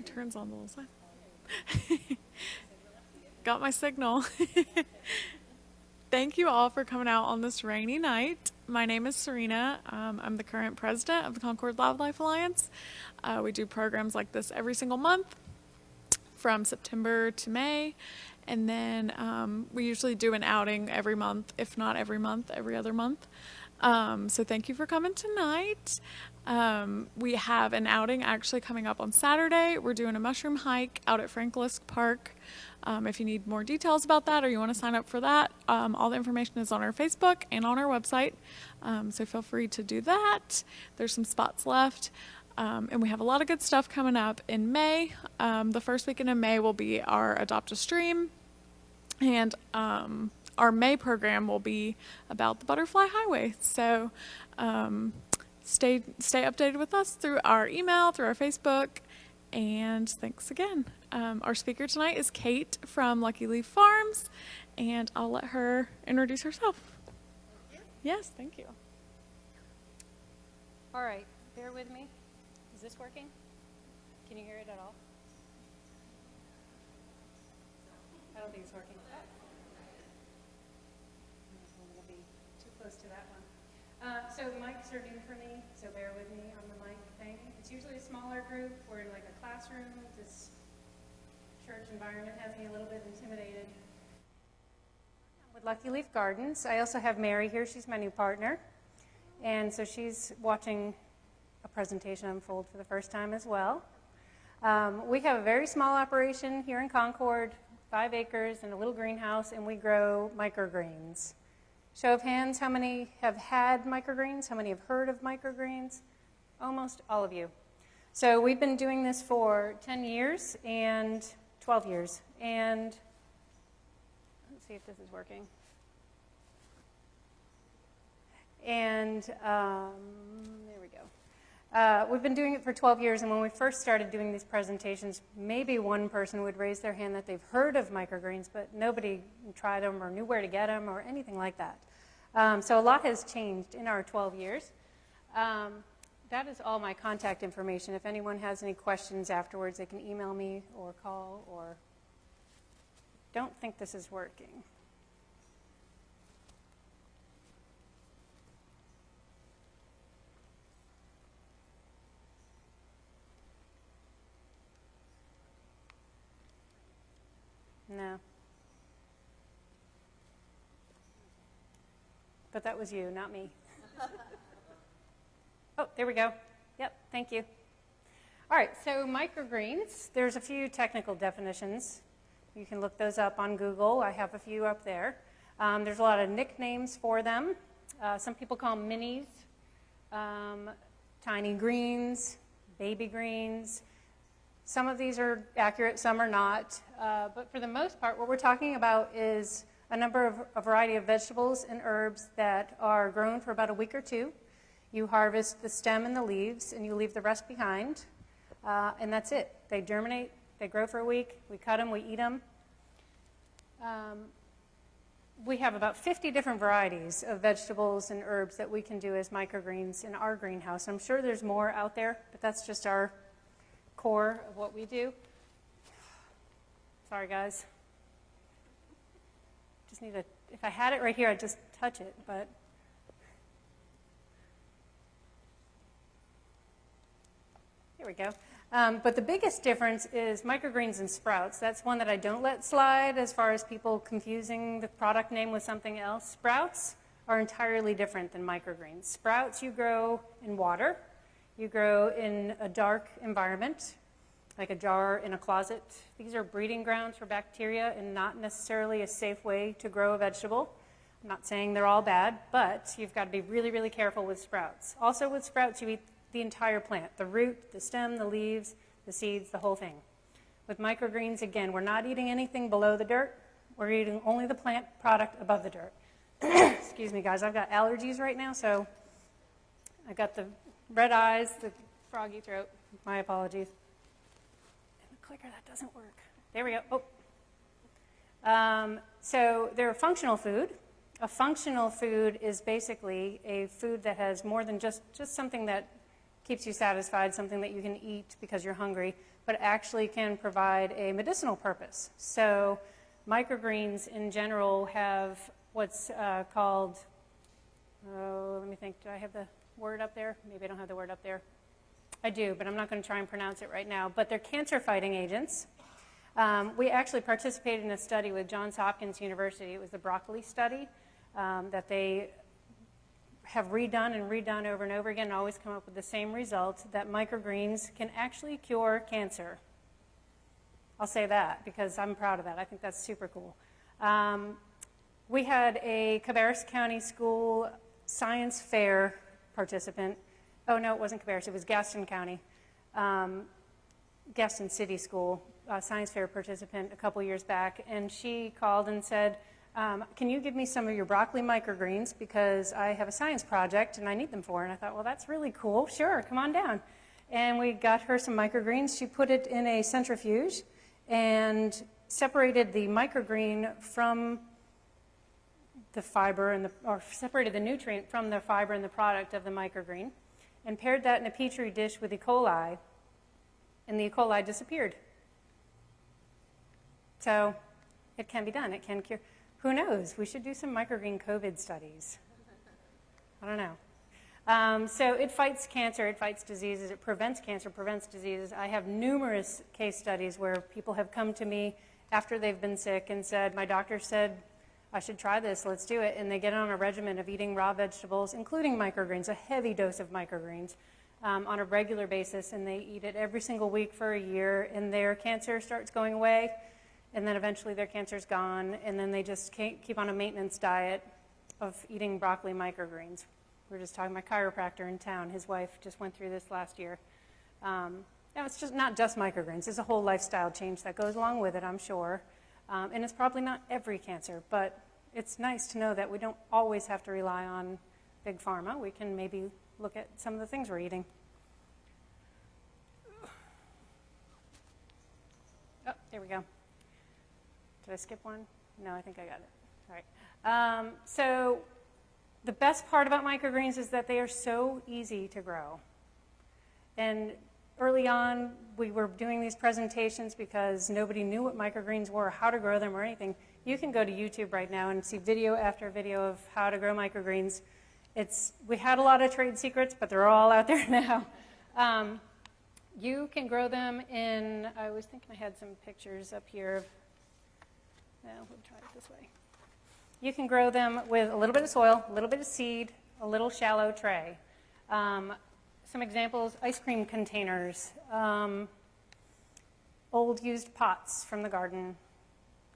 It turns on the little sign. Got my signal. Thank you all for coming out on this rainy night. My name is Serena. I'm the current president of the Concord Wildlife Alliance. We do programs like this every single month from September to May. And then we usually do an outing every month, if not every month, every other month. So thank you for coming tonight. We have an outing actually coming up on Saturday. We're doing a mushroom hike out at Frank Lisk Park. If you need more details about that or you want to sign up for that, all the information is on our Facebook and on our website. So feel free to do that. There's some spots left. And we have a lot of good stuff coming up in May. The first weekend in May will be our Adopt a Stream. And our May program will be about the Butterfly Highway. So stay updated with us through our email, through our Facebook. And thanks again. Our speaker tonight is Kate from Lucky Leaf Farms. And I'll let her introduce herself. Thank you. Yes, thank you. All right, bear with me. Is this working? Can you hear it at all? I don't think it's working. I'm going to be too close to that one. So mics are new for me, so bear with me on the mic thing. It's usually a smaller group. We're in like a classroom. This church environment has me a little bit intimidated. With Lucky Leaf Gardens, I also have Mary here. She's my new partner. And so she's watching a presentation unfold for the first time as well. We have a very small operation here in Concord, 5 acres and a little greenhouse, and we grow microgreens. Show of hands, how many have had microgreens? How many have heard of microgreens? Almost all of you. So we've been doing this for 10 years and 12 years. And let's see if this is working. And there we go. We've been doing it for 12 years, and when we first started doing these presentations, maybe one person would raise their hand that they've heard of microgreens, but nobody tried them or knew where to get them or anything like that. So a lot has changed in our 12 years. That is all my contact information. If anyone has any questions afterwards, they can email me or call or... Don't think this is working. No. But that was you, not me. Oh, there we go. Yep, thank you. All right, so microgreens, there's a few technical definitions. You can look those up on Google. I have a few up there. There's a lot of nicknames for them. Some people call them minis, tiny greens, baby greens. Some of these are accurate, some are not. But for the most part, what we're talking about is a variety of vegetables and herbs that are grown for about a week or two. You harvest the stem and the leaves, and you leave the rest behind. And that's it. They germinate, they grow for a week, we cut them, we eat them. We have about 50 different varieties of vegetables and herbs that we can do as microgreens in our greenhouse. I'm sure there's more out there, but that's just our core of what we do. Sorry, guys. Just need if I had it right here, I'd just touch it, but. Here we go. But the biggest difference is microgreens and sprouts. That's one that I don't let slide as far as people confusing the product name with something else. Sprouts are entirely different than microgreens. Sprouts you grow in water. You grow in a dark environment, like a jar in a closet. These are breeding grounds for bacteria and not necessarily a safe way to grow a vegetable. I'm not saying they're all bad, but you've got to be really, really careful with sprouts. Also with sprouts, you eat the entire plant, the root, the stem, the leaves, the seeds, the whole thing. With microgreens, again, we're not eating anything below the dirt. We're eating only the plant product above the dirt. Excuse me, guys. I've got allergies right now, so I've got the red eyes, the froggy throat. My apologies. And the clicker, that doesn't work. There we go. Oh. So they're a functional food. A functional food is basically a food that has more than just something that keeps you satisfied, something that you can eat because you're hungry, but actually can provide a medicinal purpose. So microgreens in general have what's called, let me think, do I have the word up there? Maybe I don't have the word up there. I do, but I'm not going to try and pronounce it right now. But they're cancer-fighting agents. We actually participated in a study with Johns Hopkins University. It was the broccoli study that they have redone and redone over and over again and always come up with the same result, that microgreens can actually cure cancer. I'll say that because I'm proud of that. I think that's super cool. We had a Cabarrus County School science fair participant. Oh, no, it wasn't Cabarrus. It was Gaston County, Gaston City School science fair participant a couple years back. And she called and said, can you give me some of your broccoli microgreens because I have a science project and I need them for it. And I thought, well, that's really cool. Sure, come on down. And we got her some microgreens. She put it in a centrifuge and separated the microgreen from the fiber or separated the nutrient from the fiber and the product of the microgreen and paired that in a petri dish with E. coli, and the E. coli disappeared. So it can be done. It can cure. Who knows? We should do some microgreen COVID studies. I don't know. So it fights cancer, it fights diseases, it prevents cancer, prevents diseases. I have numerous case studies where people have come to me after they've been sick and said, my doctor said I should try this, let's do it. And they get on a regimen of eating raw vegetables, including microgreens, a heavy dose of microgreens on a regular basis, and they eat it every single week for a year, and their cancer starts going away, and then eventually their cancer's gone, and then they just keep on a maintenance diet of eating broccoli microgreens. We were just talking to my chiropractor in town. His wife just went through this last year. It's just not just microgreens. There's a whole lifestyle change that goes along with it, I'm sure. And it's probably not every cancer, but it's nice to know that we don't always have to rely on big pharma. We can maybe look at some of the things we're eating. Oh, there we go. Did I skip one? No, I think I got it. All right. So the best part about microgreens is that they are so easy to grow. And early on, we were doing these presentations because nobody knew what microgreens were, how to grow them, or anything. You can go to YouTube right now and see video after video of how to grow microgreens. We had a lot of trade secrets, but they're all out there now. You can grow them in, I was thinking I had some pictures up here. No, we'll try it this way. You can grow them with a little bit of soil, a little bit of seed, a little shallow tray. Some examples, ice cream containers, old used pots from the garden,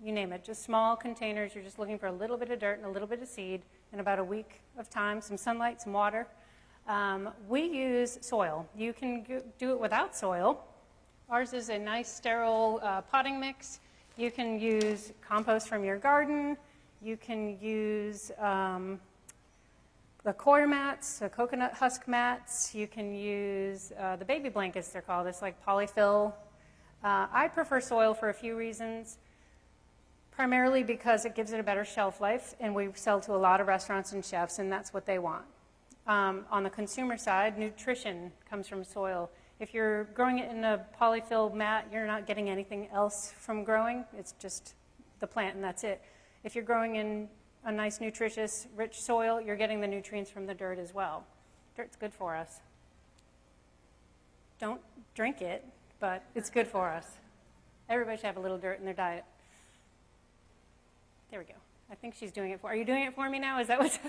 you name it, just small containers. You're just looking for a little bit of dirt and a little bit of seed in about a week of time, some sunlight, some water. We use soil. You can do it without soil. Ours is a nice sterile potting mix. You can use compost from your garden. You can use the coir mats, the coconut husk mats. You can use the baby blankets, they're called. It's like polyfill. I prefer soil for a few reasons. Primarily because it gives it a better shelf life, and we sell to a lot of restaurants and chefs, and that's what they want. On the consumer side, nutrition comes from soil. If you're growing it in a polyfill mat, you're not getting anything else from growing. It's just the plant, and that's it. If you're growing in a nice, nutritious, rich soil, you're getting the nutrients from the dirt as well. Dirt's good for us. Don't drink it, but it's good for us. Everybody should have a little dirt in their diet. There we go. I think she's doing it for. Are you doing it for me now? Is that what's?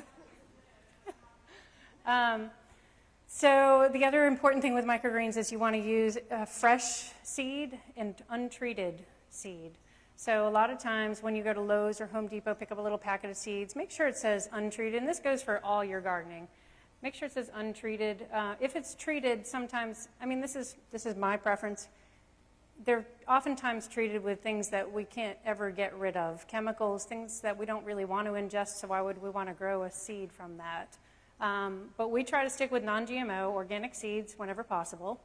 So the other important thing with microgreens is you want to use fresh seed and untreated seed. So a lot of times when you go to Lowe's or Home Depot, pick up a little packet of seeds, make sure it says untreated, and this goes for all your gardening. Make sure it says untreated. If it's treated, sometimes, I mean, this is my preference. They're oftentimes treated with things that we can't ever get rid of, chemicals, things that we don't really want to ingest, so why would we want to grow a seed from that? But we try to stick with non-GMO, organic seeds whenever possible.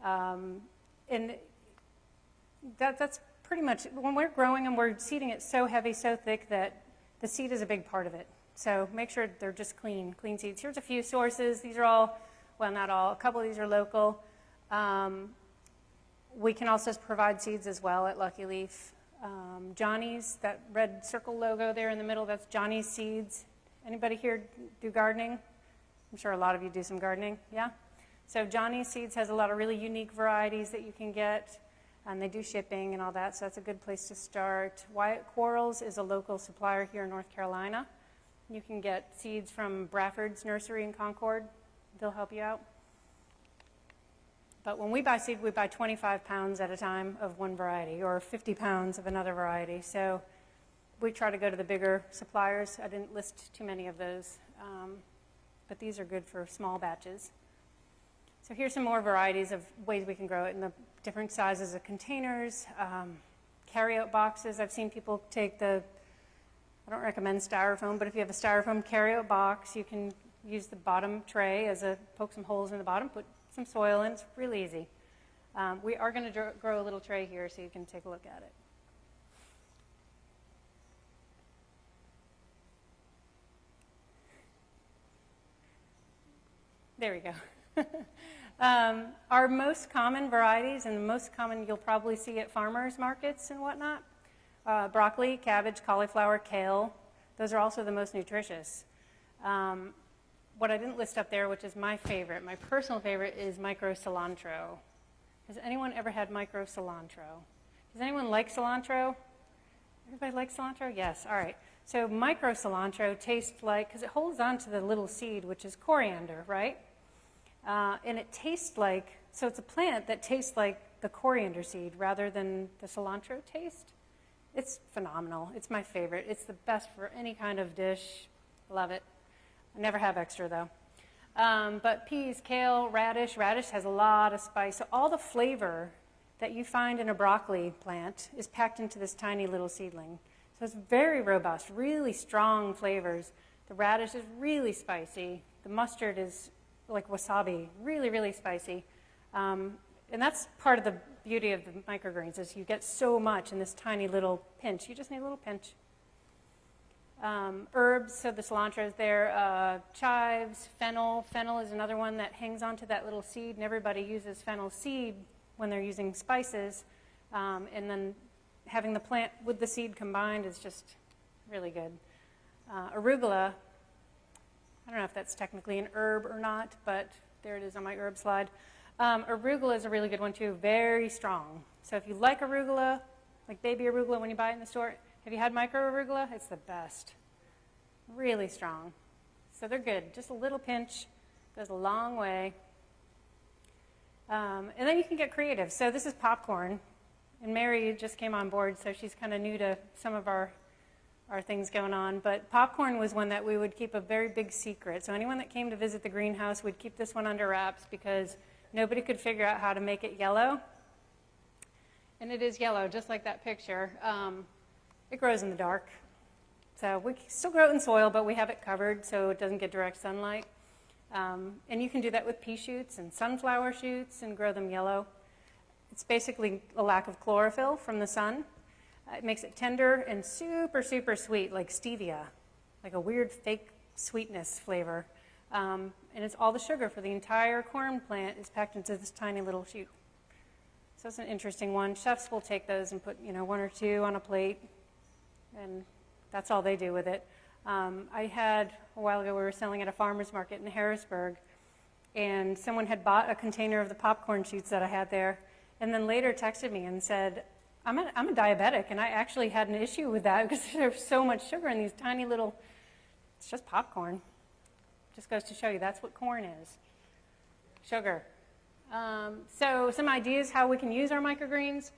And that's pretty much, when we're growing them, we're seeding it so heavy, so thick that the seed is a big part of it. So make sure they're just clean seeds. Here's a few sources. These are all Well, not all. A couple of these are local. We can also provide seeds as well at Lucky Leaf. Johnny's, that red circle logo there in the middle, that's Johnny's Seeds. Anybody here do gardening? I'm sure a lot of you do some gardening, yeah? So Johnny's Seeds has a lot of really unique varieties that you can get, and they do shipping and all that, so that's a good place to start. Wyatt Quarles is a local supplier here in North Carolina. You can get seeds from Bradford's Nursery in Concord. They'll help you out. But when we buy seed, we buy 25 pounds at a time of one variety, or 50 pounds of another variety. So we try to go to the bigger suppliers. I didn't list too many of those, but these are good for small batches. So here's some more varieties of ways we can grow it in the different sizes of containers, carry-out boxes. I've seen people take I don't recommend styrofoam, but if you have a styrofoam carry-out box, you can use the bottom tray poke some holes in the bottom, put some soil in. It's really easy. We are going to grow a little tray here so you can take a look at it. There we go. Our most common varieties, and the most common you'll probably see at farmers markets and whatnot, broccoli, cabbage, cauliflower, kale. Those are also the most nutritious. What I didn't list up there, which is my favorite, my personal favorite, is micro cilantro. Has anyone ever had micro cilantro? Does anyone like cilantro? Everybody like cilantro? Yes, all right. So micro cilantro tastes like, because it holds on to the little seed, which is coriander, right? And it tastes like, so it's a plant that tastes like the coriander seed rather than the cilantro taste. It's phenomenal. It's my favorite. It's the best for any kind of dish. Love it. I never have extra, though. But peas, kale, radish. Radish has a lot of spice. So all the flavor that you find in a broccoli plant is packed into this tiny little seedling. So it's very robust, really strong flavors. The radish is really spicy. The mustard is like wasabi, really, really spicy. And that's part of the beauty of the microgreens is you get so much in this tiny little pinch. You just need a little pinch. Herbs, so the cilantro is there. Chives, fennel. Fennel is another one that hangs onto that little seed, and everybody uses fennel seed when they're using spices. And then having the plant with the seed combined is just really good. Arugula, I don't know if that's technically an herb or not, but there it is on my herb slide. Arugula is a really good one too, very strong. So if you like arugula, like baby arugula when you buy it in the store, have you had micro arugula? It's the best. Really strong. So they're good. Just a little pinch goes a long way. And then you can get creative. So this is popcorn. And Mary just came on board, so she's kind of new to some of our things going on. But popcorn was one that we would keep a very big secret. So anyone that came to visit the greenhouse would keep this one under wraps because nobody could figure out how to make it yellow. And it is yellow, just like that picture. It grows in the dark. So we still grow it in soil, but we have it covered so it doesn't get direct sunlight. And you can do that with pea shoots and sunflower shoots and grow them yellow. It's basically a lack of chlorophyll from the sun. It makes it tender and super, super sweet, like stevia, like a weird fake sweetness flavor. And it's all the sugar for the entire corn plant is packed into this tiny little shoot. So it's an interesting one. Chefs will take those and put, one or two on a plate, and that's all they do with it. I had, a while ago, we were selling at a farmer's market in Harrisburg, and someone had bought a container of the popcorn shoots that I had there, and then later texted me and said, I'm a diabetic, and I actually had an issue with that because there's so much sugar in these tiny little, it's just popcorn. Just goes to show you that's what corn is, sugar. So some ideas how we can use our microgreens.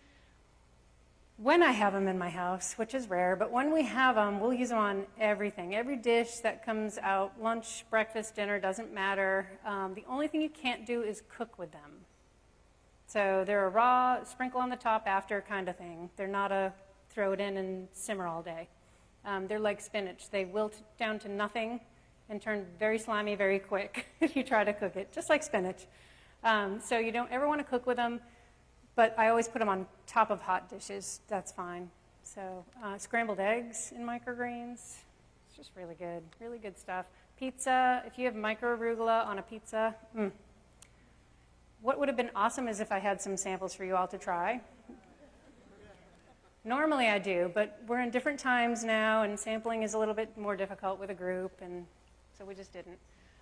When I have them in my house, which is rare, but when we have them, we'll use them on everything. Every dish that comes out, lunch, breakfast, dinner, doesn't matter. The only thing you can't do is cook with them. So they're a raw, sprinkle on the top after kind of thing. They're not a throw it in and simmer all day. They're like spinach. They wilt down to nothing and turn very slimy very quick if you try to cook it, just like spinach. So you don't ever want to cook with them. But I always put them on top of hot dishes. That's fine. So scrambled eggs in microgreens. It's just really good stuff. Pizza, if you have micro arugula on a pizza, What would have been awesome is if I had some samples for you all to try. Normally I do, but we're in different times now, and sampling is a little bit more difficult with a group, and so we just didn't.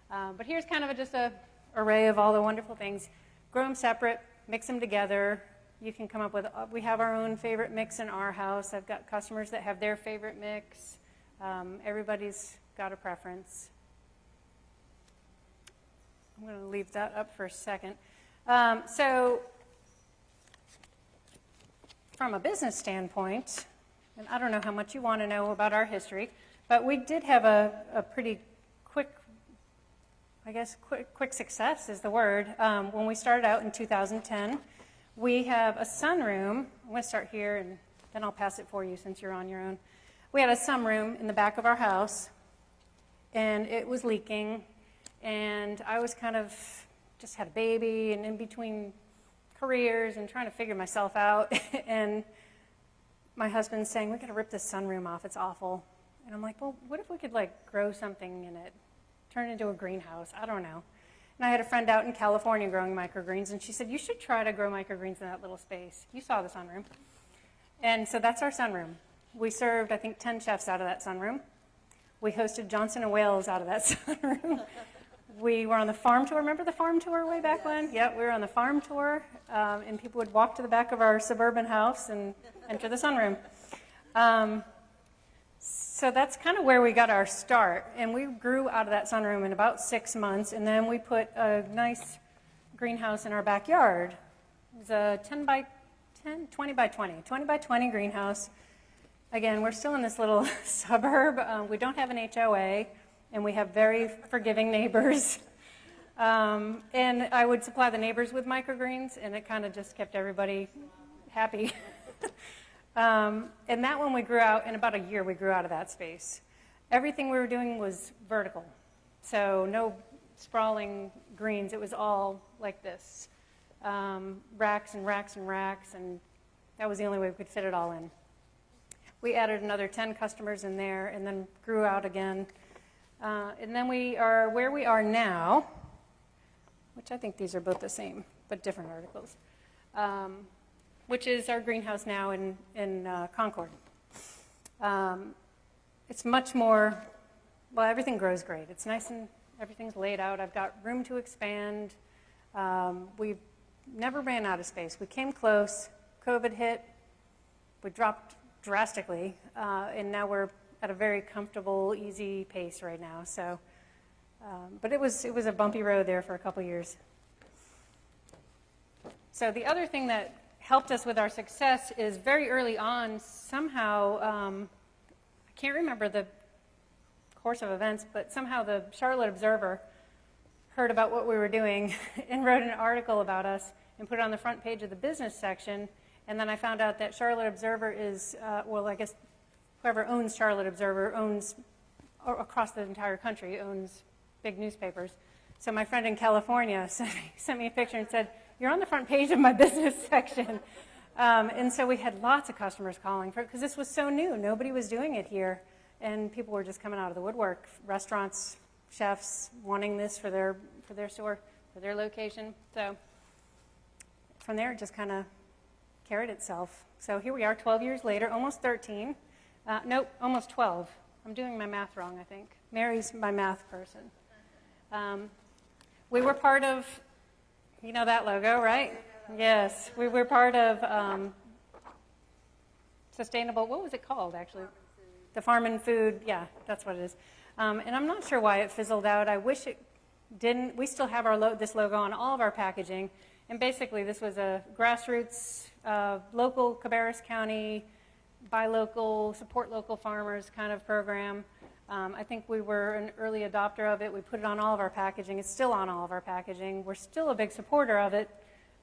But here's kind of just a array of all the wonderful things. Grow them separate, mix them together. You can come up with, we have our own favorite mix in our house. I've got customers that have their favorite mix. Everybody's got a preference. I'm going to leave that up for a second. So from a business standpoint, and I don't know how much you want to know about our history, but we did have a pretty quick, I guess quick success is the word. When we started out in 2010, we have a sunroom. I'm going to start here, and then I'll pass it for you since you're on your own. We had a sunroom in the back of our house, and it was leaking, and I was kind of just had a baby and in between careers and trying to figure myself out. And my husband's saying, we got to rip this sunroom off. It's awful. And I'm like, well, what if we could like grow something in it, turn it into a greenhouse? I don't know. And I had a friend out in California growing microgreens, and she said, you should try to grow microgreens in that little space. You saw the sunroom. And so that's our sunroom. We served, I think, 10 chefs out of that sunroom. We hosted Johnson & Wales out of that sunroom. We were on the farm tour. Remember the farm tour way back when? Yeah, we were on the farm tour, and people would walk to the back of our suburban house and enter the sunroom. So that's kind of where we got our start. And we grew out of that sunroom in about 6 months, and then we put a nice greenhouse in our backyard. It was a 20 by 20 greenhouse. Again, we're still in this little suburb. We don't have an HOA. And we have very forgiving neighbors. And I would supply the neighbors with microgreens, and it kind of just kept everybody happy. And that one we grew out, in about a year we grew out of that space. Everything we were doing was vertical. So no sprawling greens. It was all like this. Racks and racks and racks, and that was the only way we could fit it all in. We added another 10 customers in there and then grew out again. And then we are where we are now, which I think these are both the same, but different articles, which is our greenhouse now in Concord. It's much more, well, everything grows great. It's nice and everything's laid out. I've got room to expand. We never ran out of space. We came close. COVID hit. We dropped drastically, and now we're at a very comfortable, easy pace right now. So, but it was a bumpy road there for a couple years. So the other thing that helped us with our success is very early on, somehow, I can't remember the course of events, but somehow the Charlotte Observer heard about what we were doing and wrote an article about us and put it on the front page of the business section. And then I found out that Charlotte Observer is, well, I guess whoever owns Charlotte Observer owns, across the entire country, owns big newspapers. So my friend in California sent me a picture and said, you're on the front page of my business section. And so we had lots of customers calling for it because this was so new. Nobody was doing it here. And people were just coming out of the woodwork. Restaurants, chefs wanting this for their store, for their location. So from there, it just kind of carried itself. So here we are 12 years later, almost 13. Nope, almost 12. I'm doing my math wrong, I think. Mary's my math person. We were part of, you know that logo, right? Yes, we were part of sustainable, what was it called, actually? The Farm and Food, yeah, that's what it is. And I'm not sure why it fizzled out. I wish it didn't. We still have this logo on all of our packaging. And basically, this was a grassroots, local Cabarrus County, buy local, support local farmers kind of program. I think we were an early adopter of it. We put it on all of our packaging. It's still on all of our packaging. We're still a big supporter of it.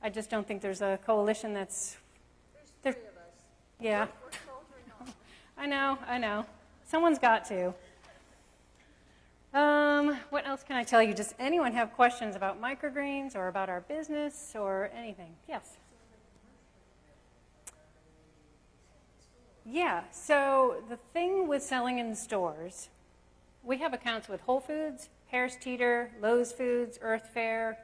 I just don't think there's a coalition that's... There's 3 of us. Yeah. We're soldiering on. I know. Someone's got to. What else can I tell you? Does anyone have questions about microgreens or about our business or anything? Yes. Yeah, so the thing with selling in stores, we have accounts with Whole Foods, Harris Teeter, Lowe's Foods, Earth Fare.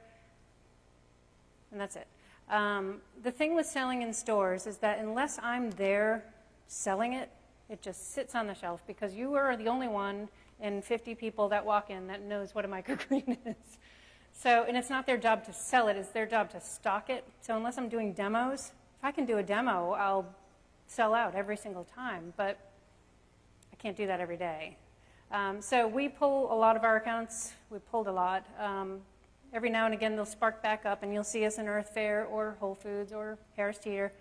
and that's it. The thing with selling in stores is that unless I'm there selling it, it just sits on the shelf because you are the only one in 50 people that walk in that knows what a microgreen is. So, and it's not their job to sell it, it's their job to stock it. So unless I'm doing demos, if I can do a demo, I'll sell out every single time, but I can't do that every day. So we pull a lot of our accounts. We pulled a lot. Every now and again, they'll spark back up, and you'll see us in Earth Fare or Whole Foods or Harris Teeter,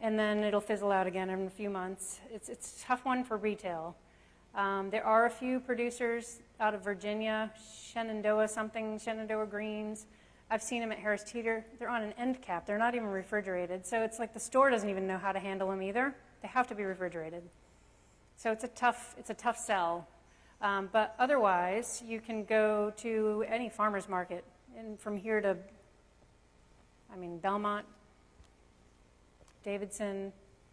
and then it'll fizzle out again in a few months. It's a tough one for retail. There are a few producers out of Virginia, Shenandoah Greens. I've seen them at Harris Teeter. They're on an end cap. They're not even refrigerated. So it's like the store doesn't even know how to handle them either. They have to be refrigerated. So it's a tough sell. But otherwise, you can go to any farmer's market. And from here to, Belmont, Davidson,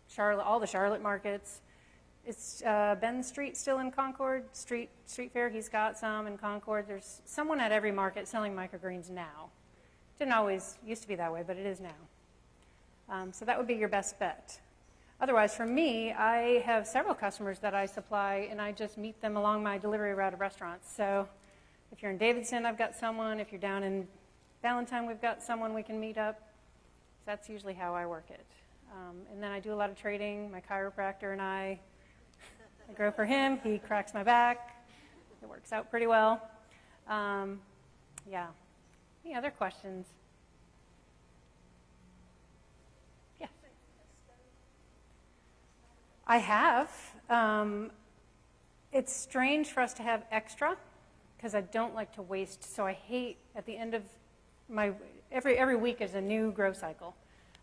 Charlotte, all the Charlotte markets. It's Ben Street still in Concord, Street Fair. He's got some in Concord. There's someone at every market selling microgreens now. Didn't always used to be that way, but it is now. So that would be your best bet. Otherwise, for me, I have several customers that I supply, and I just meet them along my delivery route of restaurants. So if you're in Davidson, I've got someone. If you're down in Valentine, we've got someone we can meet up. So that's usually how I work it. And then I do a lot of trading. My chiropractor and I grow for him. He cracks my back. It works out pretty well. Yeah. Any other questions? Yeah. I have. It's strange for us to have extra because I don't like to waste. So I hate at the end of my, every week is a new grow cycle.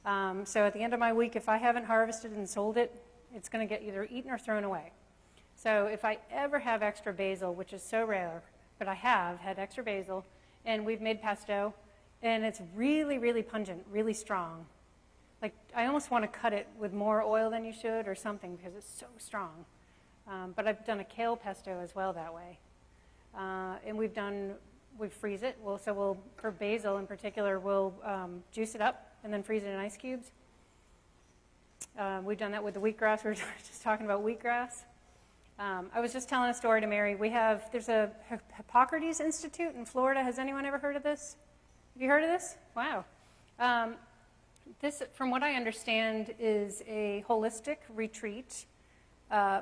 So at the end of my week, if I haven't harvested and sold it, it's going to get either eaten or thrown away. So if I ever have extra basil, which is so rare, but I have had extra basil, and we've made pesto, and it's really, really pungent, really strong. Like, I almost want to cut it with more oil than you should or something because it's so strong. But I've done a kale pesto as well that way. And we freeze it. For basil in particular, we'll juice it up and then freeze it in ice cubes. We've done that with the wheatgrass. We were just talking about wheatgrass. I was just telling a story to Mary. There's a Hippocrates Institute in Florida. Has anyone ever heard of this? Have you heard of this? Wow. This, from what I understand, is a holistic retreat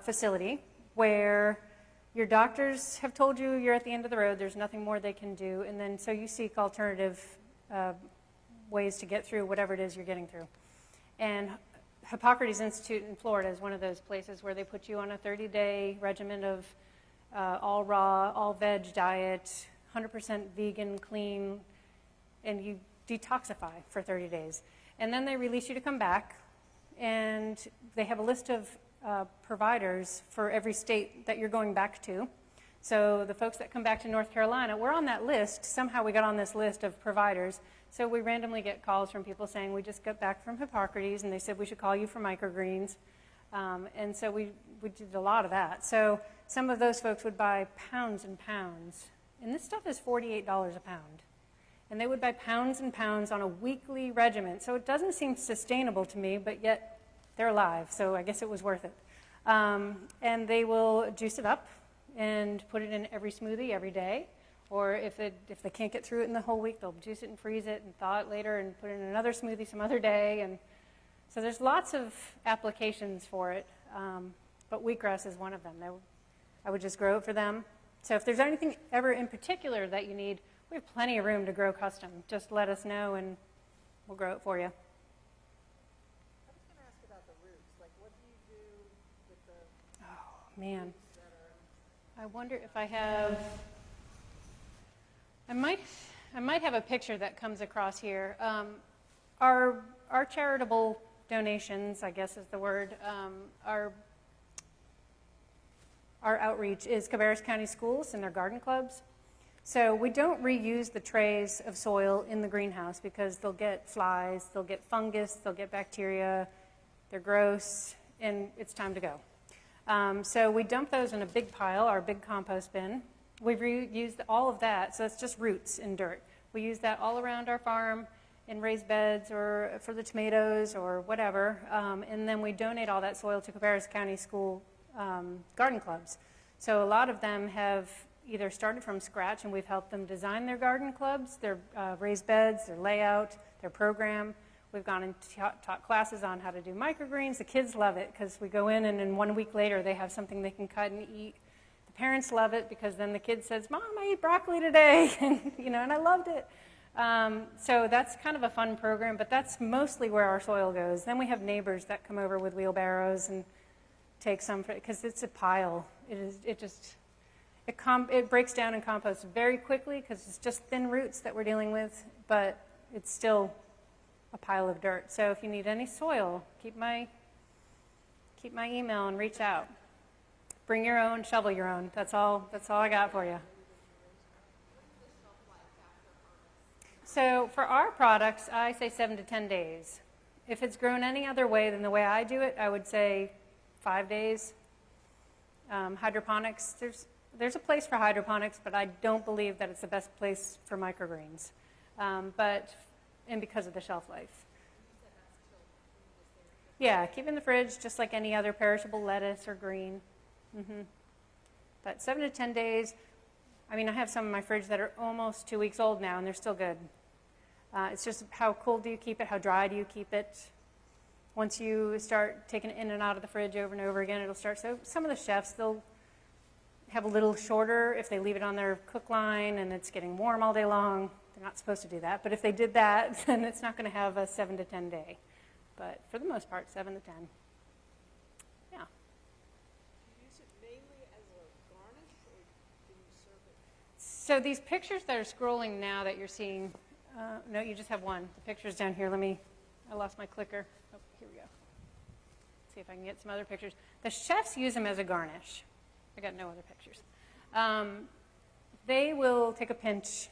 facility where your doctors have told you you're at the end of the road, there's nothing more they can do, and then so you seek alternative ways to get through whatever it is you're getting through. And Hippocrates Institute in Florida is one of those places where they put you on a 30-day regimen of all raw, all veg diet, 100% vegan, clean, and you detoxify for 30 days. And then they release you to come back, and they have a list of providers for every state that you're going back to. So the folks that come back to North Carolina, we're on that list. Somehow we got on this list of providers. So we randomly get calls from people saying, we just got back from Hippocrates, and they said we should call you for microgreens. And so we did a lot of that. So some of those folks would buy pounds and pounds. And this stuff is $48 a pound. And they would buy pounds and pounds on a weekly regimen. So it doesn't seem sustainable to me, but yet they're alive. So I guess it was worth it. And they will juice it up and put it in every smoothie every day. Or if they can't get through it in the whole week, they'll juice it and freeze it and thaw it later and put it in another smoothie some other day. And so there's lots of applications for it. But wheatgrass is one of them. I would just grow it for them. So if there's anything ever in particular that you need, we have plenty of room to grow custom. Just let us know and we'll grow it for you. I was going to ask about the roots. Like, what do you do with the Oh, man. roots that are... I wonder if I have... I might have a picture that comes across here. Our charitable donations, I guess is the word, our outreach is Cabarrus County Schools and their garden clubs. So we don't reuse the trays of soil in the greenhouse because they'll get flies, they'll get fungus, they'll get bacteria, they're gross, and it's time to go. So we dump those in a big pile, our big compost bin. We've reused all of that, so it's just roots and dirt. We use that all around our farm, in raised beds or for the tomatoes or whatever. And then we donate all that soil to Cabarrus County School garden clubs. So a lot of them have either started from scratch and we've helped them design their garden clubs, their raised beds, their layout, their program. We've gone and taught classes on how to do microgreens. The kids love it because we go in and then 1 week later they have something they can cut and eat. The parents love it because then the kid says, Mom, I ate broccoli today, and I loved it. So that's kind of a fun program, but that's mostly where our soil goes. Then we have neighbors that come over with wheelbarrows and take some, because it's a pile. It breaks down and composts very quickly because it's just thin roots that we're dealing with, but it's still a pile of dirt. So if you need any soil, keep my email and reach out. Bring your own, shovel your own. That's all I got for you. So for our products, I say 7 to 10 days. If it's grown any other way than the way I do it, I would say 5 days. Hydroponics, there's a place for hydroponics, but I don't believe that it's the best place for microgreens. And because of the shelf life. Yeah, keep in the fridge just like any other perishable lettuce or green. But 7 to 10 days. I mean, I have some in my fridge that are almost 2 weeks old now, and they're still good. It's just how cold do you keep it? How dry do you keep it? Once you start taking it in and out of the fridge over and over again, it'll start. So some of the chefs, they'll have a little shorter if they leave it on their cook line and it's getting warm all day long. They're not supposed to do that. But if they did that, then it's not going to have a 7 to 10 day. But for the most part, 7 to 10. Yeah. Do you use it mainly as a garnish, or do you serve it? So these pictures that are scrolling now that you're seeing, no, you just have one. The picture's down here. I lost my clicker. Oh, here we go. See if I can get some other pictures. The chefs use them as a garnish. I got no other pictures. They will take a pinch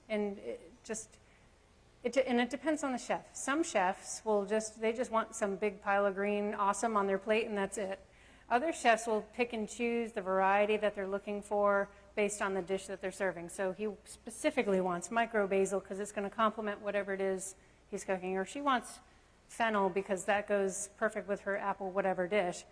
and it depends on the chef. Some chefs will just want some big pile of green awesome on their plate and that's it. Other chefs will pick and choose the variety that they're looking for based on the dish that they're serving. So he specifically wants micro basil because it's going to complement whatever it is he's cooking, or she wants fennel because that goes perfect with her apple whatever dish.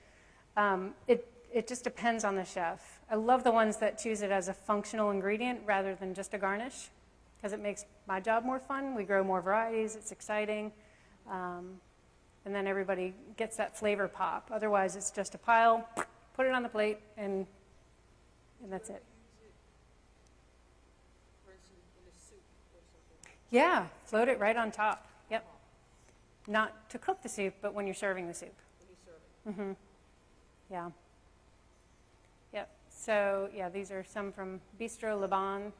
It just depends on the chef. I love the ones that choose it as a functional ingredient rather than just a garnish because it makes my job more fun. We grow more varieties. It's exciting. And then everybody gets that flavor pop. Otherwise, it's just a pile, put it on the plate, and that's it. For instance, in a soup or something? Yeah, float it right on top. Yep. Not to cook the soup, but when you're serving the soup. When you serve it? Yeah. Yep. So, yeah, these are some from Bistro Liban.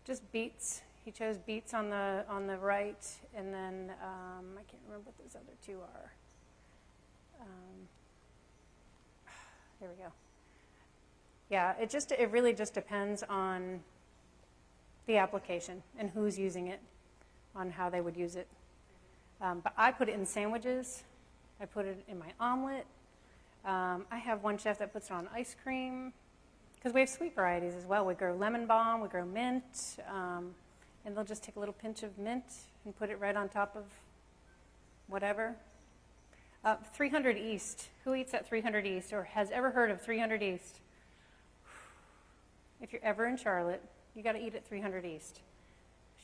Just beets. He chose beets on the right, and then I can't remember what those other two are. There we go. Yeah, it really just depends on the application and who's using it, on how they would use it. But I put it in sandwiches. I put it in my omelet. I have one chef that puts it on ice cream, because we have sweet varieties as well. We grow lemon balm, we grow mint, and they'll just take a little pinch of mint and put it right on top of whatever. 300 East. Who eats at 300 East or has ever heard of 300 East? If you're ever in Charlotte, you got to eat at 300 East.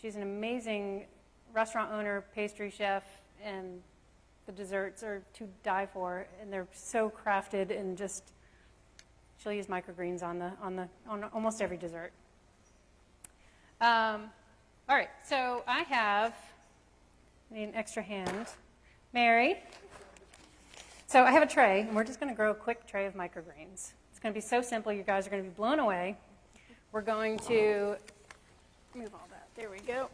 She's an amazing restaurant owner, pastry chef, and the desserts are to die for, and they're so crafted and just. She'll use microgreens on almost every dessert. All right, so I need an extra hand. Mary. So I have a tray, and we're just going to grow a quick tray of microgreens. It's going to be so simple, you guys are going to be blown away. We're going to move all that. There we go.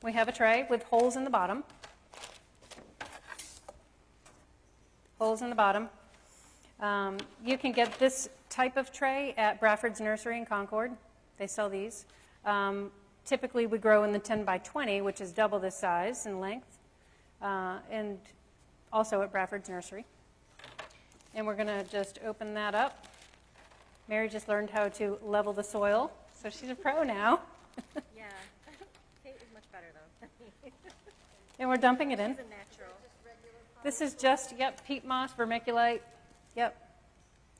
We have a tray with holes in the bottom. Holes in the bottom. You can get this type of tray at Bradford's Nursery in Concord. They sell these. Typically, we grow in the 10 by 20, which is double this size in length, and also at Bradford's Nursery. And we're going to just open that up. Mary just learned how to level the soil, so she's a pro now. Yeah. Kate is much better, though. And we're dumping it in. It's a natural. This is just, yep, peat moss, vermiculite, yep.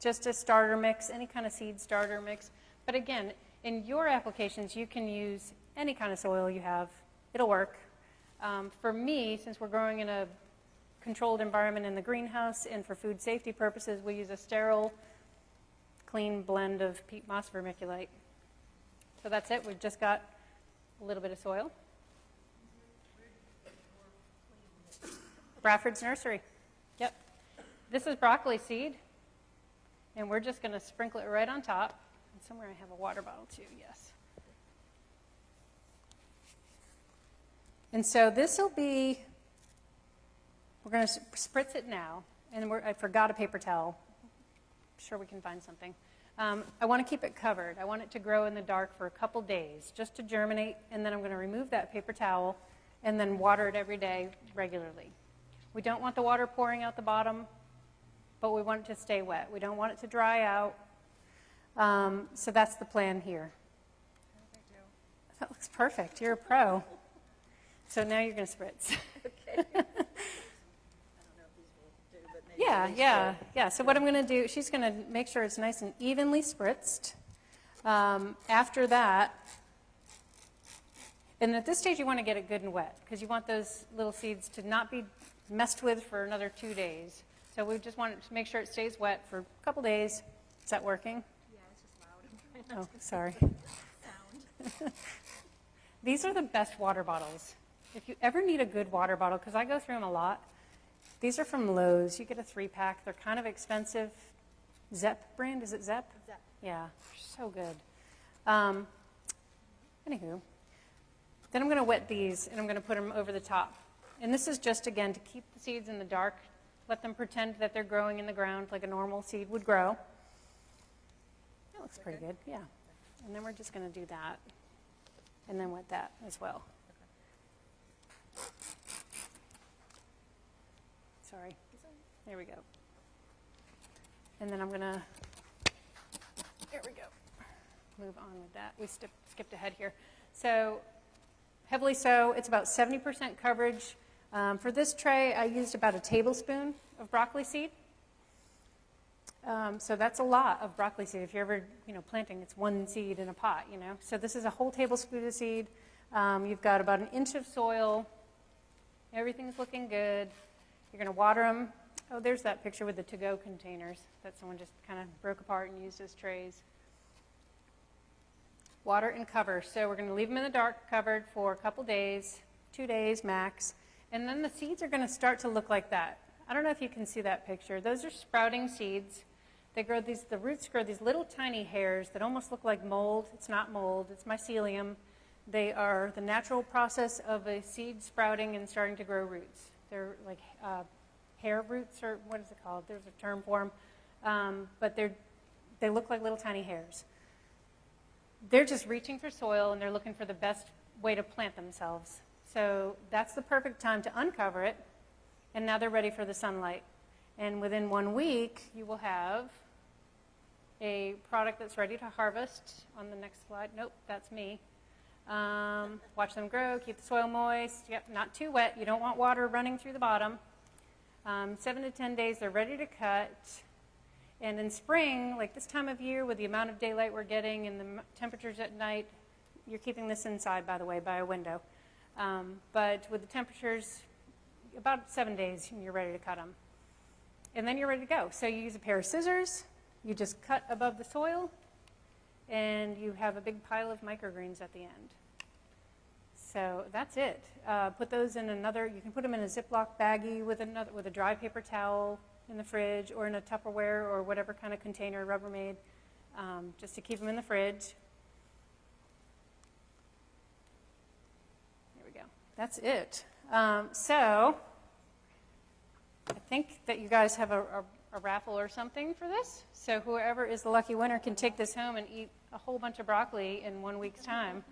Just a starter mix, any kind of seed starter mix. But again, in your applications, you can use any kind of soil you have. It'll work. For me, since we're growing in a controlled environment in the greenhouse and for food safety purposes, we use a sterile, clean blend of peat moss vermiculite. So that's it. We've just got a little bit of soil. Bradford's Nursery. Yep. This is broccoli seed. And we're just going to sprinkle it right on top. And somewhere I have a water bottle too, yes. And so this will be, we're going to spritz it now. And I forgot a paper towel. I'm sure we can find something. I want to keep it covered. I want it to grow in the dark for a couple days just to germinate. And then I'm going to remove that paper towel and then water it every day regularly. We don't want the water pouring out the bottom, but we want it to stay wet. We don't want it to dry out. So that's the plan here. That looks perfect. You're a pro. So now you're going to spritz. Okay. I don't know if these will do, but maybe. Yeah. So what I'm going to do, she's going to make sure it's nice and evenly spritzed. After that, and at this stage you want to get it good and wet because you want those little seeds to not be messed with for another 2 days. So we just want to make sure it stays wet for a couple days. Is that working? Yeah, it's just loud. Oh, sorry. Sound. These are the best water bottles. If you ever need a good water bottle, because I go through them a lot, these are from Lowe's. You get a 3-pack. They're kind of expensive. Zepp brand, is it Zepp? Zepp. Yeah, so good. Anywho, then I'm going to wet these and I'm going to put them over the top. And this is just, again, to keep the seeds in the dark. Let them pretend that they're growing in the ground like a normal seed would grow. That looks pretty good, yeah. And then we're just going to do that and then wet that as well. Sorry. There we go. And then I'm going to, there we go, move on with that. We skipped ahead here. So heavily sow, it's about 70% coverage. For this tray, I used about a tablespoon of broccoli seed. So that's a lot of broccoli seed. If you're ever, planting, it's one seed in a pot, So this is a whole tablespoon of seed. You've got about 1 inch of soil. Everything's looking good. You're going to water them. Oh, there's that picture with the to-go containers that someone just kind of broke apart and used as trays. Water and cover. So we're going to leave them in the dark covered for a couple days, 2 days max. And then the seeds are going to start to look like that. I don't know if you can see that picture. Those are sprouting seeds. They grow the roots grow these little tiny hairs that almost look like mold. It's not mold, it's mycelium. They are the natural process of a seed sprouting and starting to grow roots. They're like hair roots, or what is it called? There's a term for them. But they look like little tiny hairs. They're just reaching for soil and they're looking for the best way to plant themselves. So that's the perfect time to uncover it. And now they're ready for the sunlight. And within 1 week, you will have a product that's ready to harvest. On the next slide. Nope, that's me. Watch them grow, keep the soil moist. Yep, not too wet. You don't want water running through the bottom. 7 to 10 days, they're ready to cut. And in spring, like this time of year, with the amount of daylight we're getting and the temperatures at night, you're keeping this inside, by the way, by a window. But with the temperatures, about 7 days, and you're ready to cut them. And then you're ready to go. So you use a pair of scissors, you just cut above the soil, and you have a big pile of microgreens at the end. So that's it. Put those in you can put them in a Ziploc baggie with a dry paper towel in the fridge or in a Tupperware or whatever kind of container, Rubbermaid, just to keep them in the fridge. There we go. That's it. So I think that you guys have a raffle or something for this. So whoever is the lucky winner can take this home and eat a whole bunch of broccoli in 1 week's time.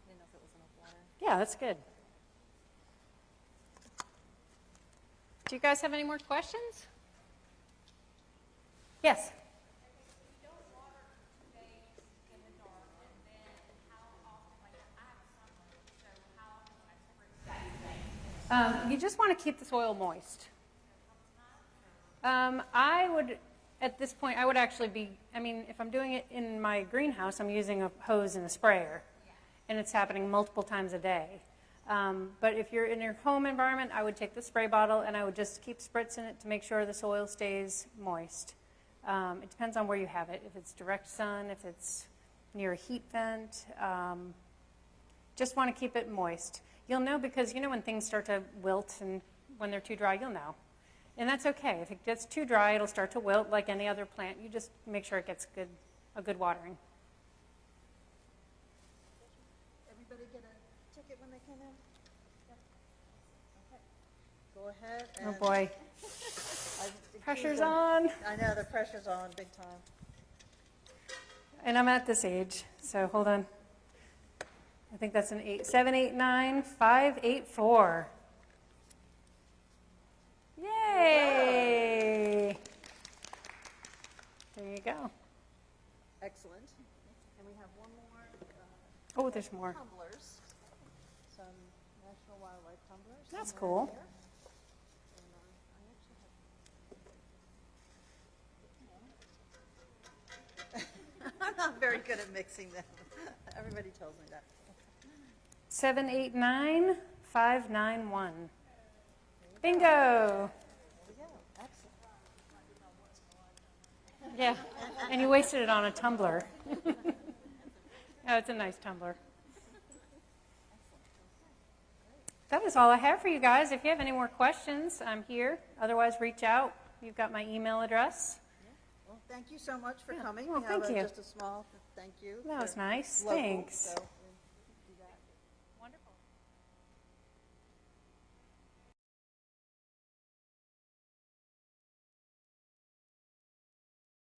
Didn't know if it was enough water. Yeah, that's good. Do you guys have any more questions? Yes? You just want to keep the soil moist. I would, at this point, I would actually be, I mean, if I'm doing it in my greenhouse, I'm using a hose and a sprayer, and it's happening multiple times a day. But if you're in your home environment, I would take the spray bottle and I would just keep spritzing it to make sure the soil stays moist. It depends on where you have it. If it's direct sun, if it's near a heat vent, just want to keep it moist. You'll know because you know when things start to wilt and when they're too dry, you'll know. And that's okay. If it gets too dry, it'll start to wilt like any other plant. You just make sure it gets a good watering. Everybody get a ticket when they come in? Yep. Okay. Go ahead and. Oh boy, pressure's on. I know, the pressure's on big time. And I'm at this age, so hold on. I think that's an 8, 7, 8, 9, 5, 8, 4. Yay! There you go. Excellent. And we have one more. Oh, there's more. Tumblers. Some National Wildlife tumblers. That's somewhere cool. here. And, I actually have. I'm not very good at mixing them. Everybody tells me that. 7, 8, 9, 5, 9, 1. Bingo! There we go. Excellent. Yeah, and you wasted it on a tumbler. Oh, it's a nice tumbler. That is all I have for you guys. If you have any more questions, I'm here. Otherwise, reach out. You've got my email address. Well, thank you so much for coming. Well, We have thank you. just a small thank you. That was nice. Local, Thanks. so